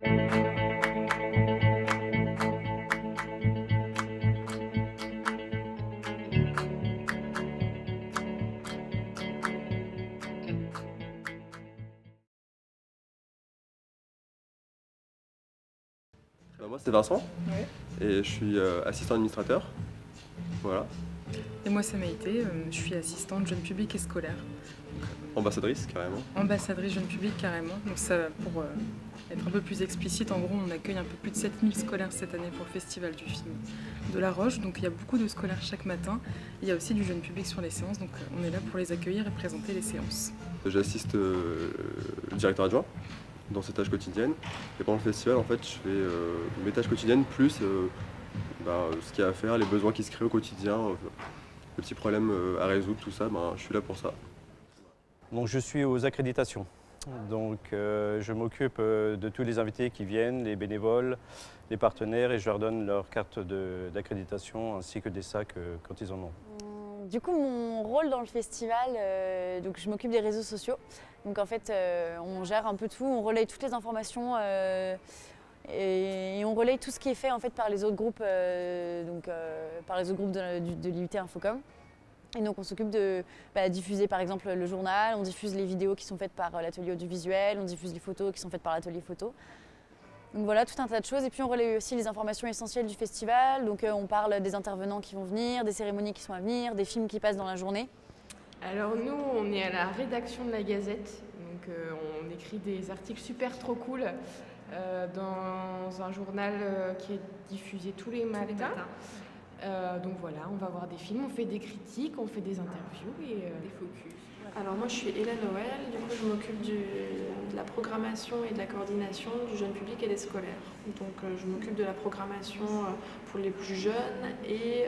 Moi c'est Vincent Ouais. et je suis assistant administrateur. Voilà. Et moi, c'est Maïté, je suis assistante jeune public et scolaire. Ambassadrice carrément. Ambassadrice jeune public carrément. Donc ça, pour être un peu plus explicite, en gros, on accueille un peu plus de 7000 scolaires cette année pour le festival du film de La Roche. Donc il y a beaucoup de scolaires chaque matin. Il y a aussi du jeune public sur les séances, donc on est là pour les accueillir et présenter les séances. J'assiste le directeur adjoint dans ses tâches quotidiennes. Et pendant le festival, en fait, je fais mes tâches quotidiennes plus ce qu'il y a à faire, les besoins qui se créent au quotidien, les petits problèmes à résoudre, tout ça, je suis là pour ça. Donc je suis aux accréditations. Donc je m'occupe de tous les invités qui viennent, les bénévoles, les partenaires, et je leur donne leur carte d'accréditation ainsi que des sacs quand ils en ont. Du coup, mon rôle dans le festival, donc je m'occupe des réseaux sociaux. Donc en fait, on gère un peu tout, on relaye toutes les informations et on relaye tout ce qui est fait en fait par les autres groupes, par les autres groupes de l'IUT Infocom. Et donc on s'occupe de diffuser par exemple le journal, on diffuse les vidéos qui sont faites par l'atelier audiovisuel, on diffuse les photos qui sont faites par l'atelier photo. Donc voilà, tout un tas de choses. Et puis on relaie aussi les informations essentielles du festival. Donc on parle des intervenants qui vont venir, des cérémonies qui sont à venir, des films qui passent dans la journée. Alors nous, on est à la rédaction de la Gazette. Donc on écrit des articles super trop cool dans un journal qui est diffusé tous les matins. Donc voilà, on va voir des films, on fait des critiques, on fait des interviews et des focus. Alors moi je suis Hélène Noël, du coup je m'occupe de la programmation et de la coordination du jeune public et des scolaires. Donc je m'occupe de la programmation pour les plus jeunes et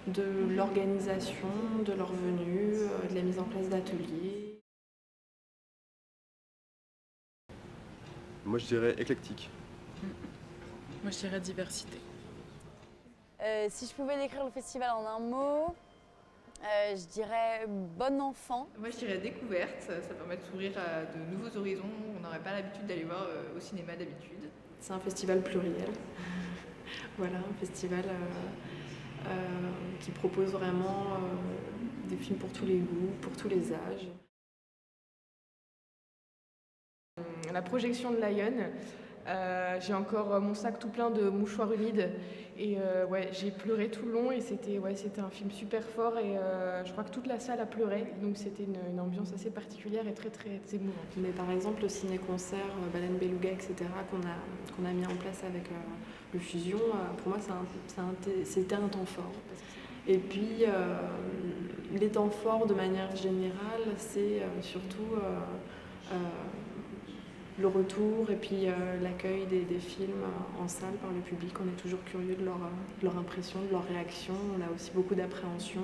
de l'organisation de leur venue, de la mise en place d'ateliers. Moi je dirais éclectique. Moi, je dirais diversité. Si je pouvais décrire le festival en un mot, je dirais bon enfant. Moi je dirais découverte, ça permet de s'ouvrir à de nouveaux horizons, on n'aurait pas l'habitude d'aller voir au cinéma d'habitude. C'est un festival pluriel, voilà, un festival qui propose vraiment des films pour tous les goûts, pour tous les âges. La projection de Lion, j'ai encore mon sac tout plein de mouchoirs humides et j'ai pleuré tout le long et c'était un film super fort et je crois que toute la salle a pleuré, donc c'était une ambiance assez particulière et très très émouvante. Mais par exemple le ciné-concert Baleine Beluga, etc. qu'on a mis en place avec le Fusion, pour moi c'était un temps fort. Et puis les temps forts de manière générale, c'est surtout le retour et puis l'accueil des films en salle par le public. On est toujours curieux de leur impression, de leur réaction. On a aussi beaucoup d'appréhension.